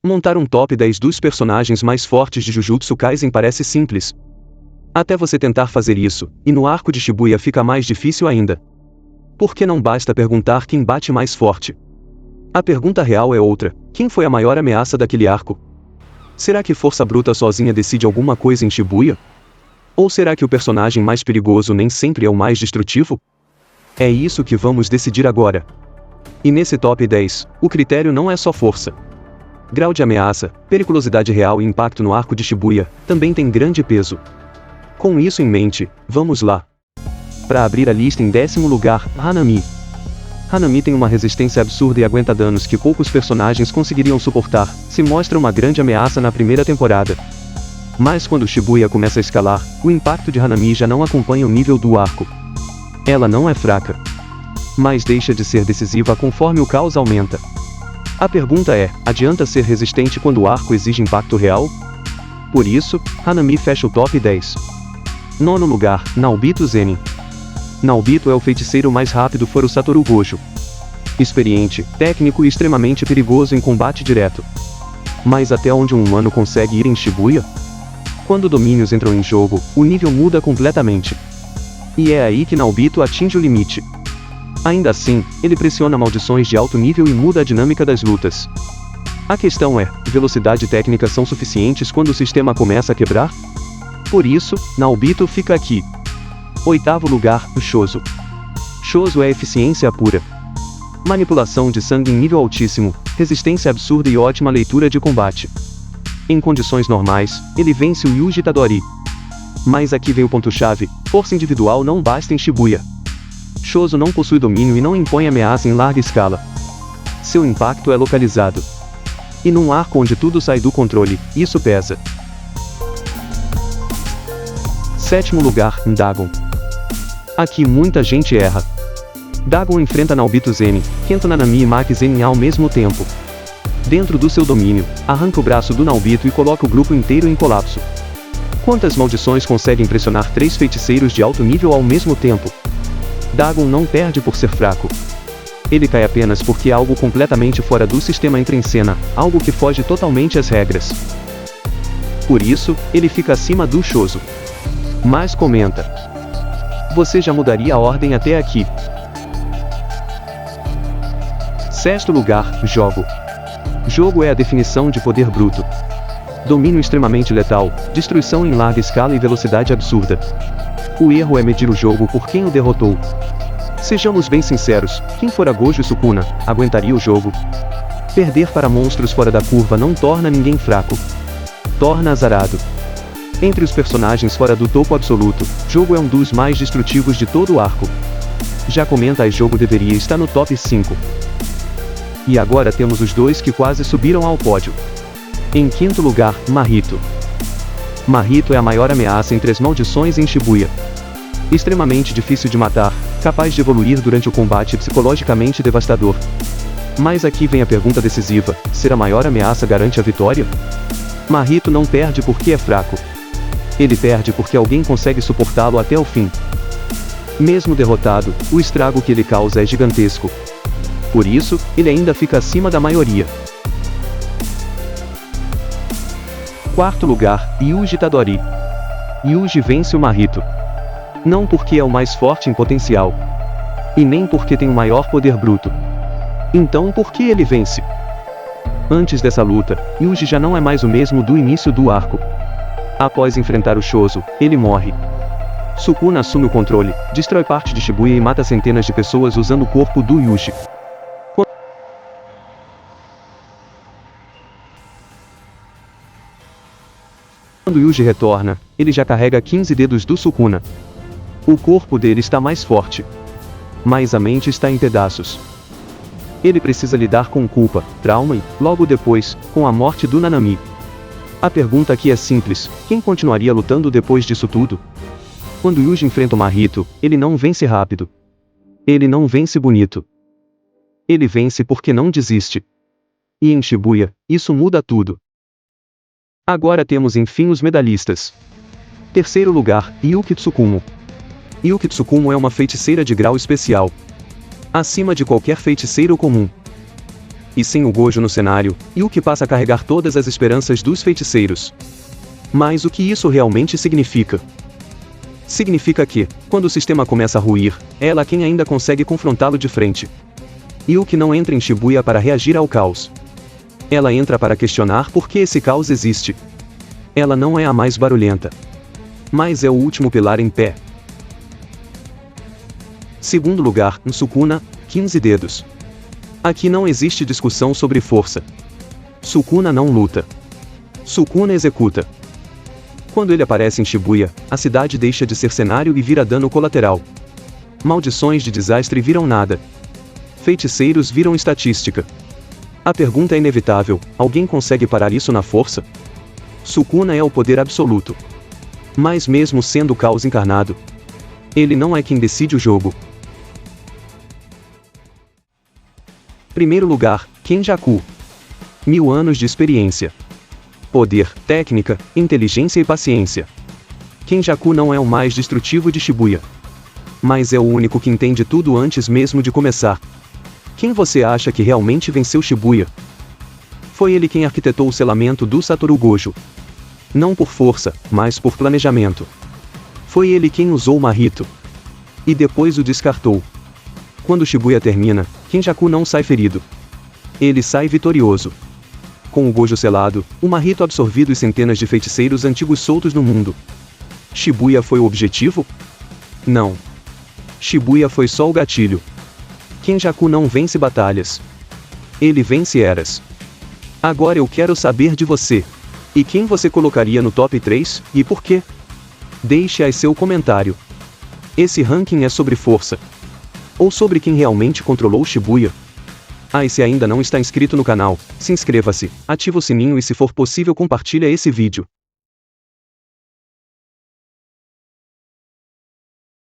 Montar um top 10 dos personagens mais fortes de Jujutsu Kaisen parece simples. Até você tentar fazer isso, e no arco de Shibuya fica mais difícil ainda. Porque não basta perguntar quem bate mais forte. A pergunta real é outra: quem foi a maior ameaça daquele arco? Será que força bruta sozinha decide alguma coisa em Shibuya? Ou será que o personagem mais perigoso nem sempre é o mais destrutivo? É isso que vamos decidir agora. E nesse top 10, o critério não é só força. Grau de ameaça, periculosidade real e impacto no arco de Shibuya também tem grande peso. Com isso em mente, vamos lá. Para abrir a lista, em 10º lugar, Hanami. Hanami tem uma resistência absurda e aguenta danos que poucos personagens conseguiriam suportar, se mostra uma grande ameaça na primeira temporada. Mas quando Shibuya começa a escalar, o impacto de Hanami já não acompanha o nível do arco. Ela não é fraca, mas deixa de ser decisiva conforme o caos aumenta. A pergunta é: adianta ser resistente quando o arco exige impacto real? Por isso, Hanami fecha o top 10. 9º lugar, Naobito Zenin. Naobito é o feiticeiro mais rápido fora o Satoru Gojo. Experiente, técnico e extremamente perigoso em combate direto. Mas até onde um humano consegue ir em Shibuya? Quando domínios entram em jogo, o nível muda completamente. E é aí que Naobito atinge o limite. Ainda assim, ele pressiona maldições de alto nível e muda a dinâmica das lutas. A questão é: velocidade e técnica são suficientes quando o sistema começa a quebrar? Por isso, Naobito fica aqui. 8º lugar, Shoso. Shoso é eficiência pura. Manipulação de sangue em nível altíssimo, resistência absurda e ótima leitura de combate. Em condições normais, ele vence o Yuji Itadori. Mas aqui vem o ponto-chave: força individual não basta em Shibuya. Shoso não possui domínio e não impõe ameaça em larga escala. Seu impacto é localizado. E num arco onde tudo sai do controle, isso pesa. 7º lugar, Dagon. Aqui muita gente erra. Dagon enfrenta Naobito Zenin, Kento Nanami e Maki Zenin ao mesmo tempo. Dentro do seu domínio, arranca o braço do Naobito e coloca o grupo inteiro em colapso. Quantas maldições conseguem pressionar 3 feiticeiros de alto nível ao mesmo tempo? Dagon não perde por ser fraco. Ele cai apenas porque algo completamente fora do sistema entra em cena, algo que foge totalmente às regras. Por isso, ele fica acima do Shoso. Mas comenta: você já mudaria a ordem até aqui? 6º lugar, Jogo. Jogo é a definição de poder bruto. Domínio extremamente letal, destruição em larga escala e velocidade absurda. O erro é medir o jogo por quem o derrotou. Sejamos bem sinceros, quem fora Gojo e Sukuna, aguentaria o jogo? Perder para monstros fora da curva não torna ninguém fraco. Torna azarado. Entre os personagens fora do topo absoluto, Jogo é um dos mais destrutivos de todo o arco. Já comenta, Jogo deveria estar no top 5. E agora temos os dois que quase subiram ao pódio. Em 5º lugar, Mahito. Mahito é a maior ameaça entre as maldições em Shibuya. Extremamente difícil de matar, capaz de evoluir durante o combate e psicologicamente devastador. Mas aqui vem a pergunta decisiva: ser a maior ameaça garante a vitória? Mahito não perde porque é fraco. Ele perde porque alguém consegue suportá-lo até o fim. Mesmo derrotado, o estrago que ele causa é gigantesco. Por isso, ele ainda fica acima da maioria. 4º lugar, Yuji Itadori. Yuji vence o Mahito. Não porque é o mais forte em potencial. E nem porque tem o maior poder bruto. Então por que ele vence? Antes dessa luta, Yuji já não é mais o mesmo do início do arco. Após enfrentar o Shoso, ele morre. Sukuna assume o controle, destrói parte de Shibuya e mata centenas de pessoas usando o corpo do Yuji. Quando Yuji retorna, ele já carrega 15 dedos do Sukuna. O corpo dele está mais forte. Mas a mente está em pedaços. Ele precisa lidar com culpa, trauma e, logo depois, com a morte do Nanami. A pergunta aqui é simples: quem continuaria lutando depois disso tudo? Quando Yuji enfrenta o Mahito, ele não vence rápido. Ele não vence bonito. Ele vence porque não desiste. E em Shibuya, isso muda tudo. Agora temos enfim os medalhistas. 3º lugar, Yuki Tsukumo. Yuki Tsukumo é uma feiticeira de grau especial. Acima de qualquer feiticeiro comum. e sem o Gojo no cenário, Yuki passa a carregar todas as esperanças dos feiticeiros. Mas o que isso realmente significa? Significa que, quando o sistema começa a ruir, é ela quem ainda consegue confrontá-lo de frente. Yuki não entra em Shibuya para reagir ao caos. Ela entra para questionar por que esse caos existe. Ela não é a mais barulhenta, mas é o último pilar em pé. Segundo lugar, Sukuna, 15 dedos. Aqui não existe discussão sobre força. Sukuna não luta. Sukuna executa. Quando ele aparece em Shibuya, a cidade deixa de ser cenário e vira dano colateral. Maldições de desastre viram nada. Feiticeiros viram estatística. A pergunta é inevitável: alguém consegue parar isso na força? Sukuna é o poder absoluto. Mas mesmo sendo o caos encarnado, ele não é quem decide o jogo. Primeiro lugar, Kenjaku. 1000 anos de experiência. Poder, técnica, inteligência e paciência. Kenjaku não é o mais destrutivo de Shibuya, mas é o único que entende tudo antes mesmo de começar. Quem você acha que realmente venceu Shibuya? Foi ele quem arquitetou o selamento do Satoru Gojo. Não por força, mas por planejamento. Foi ele quem usou o Mahito e depois o descartou. Quando Shibuya termina, Kenjaku não sai ferido. Ele sai vitorioso. Com o Gojo selado, o Mahito absorvido e centenas de feiticeiros antigos soltos no mundo. Shibuya foi o objetivo? Não. Shibuya foi só o gatilho. Kenjaku não vence batalhas. Ele vence eras. Agora eu quero saber de você. E quem você colocaria no top 3, e por quê? Deixe aí seu comentário. Esse ranking é sobre força, ou sobre quem realmente controlou Shibuya? E se ainda não está inscrito no canal, se inscreva-se, ative o sininho e se for possível compartilhe esse vídeo.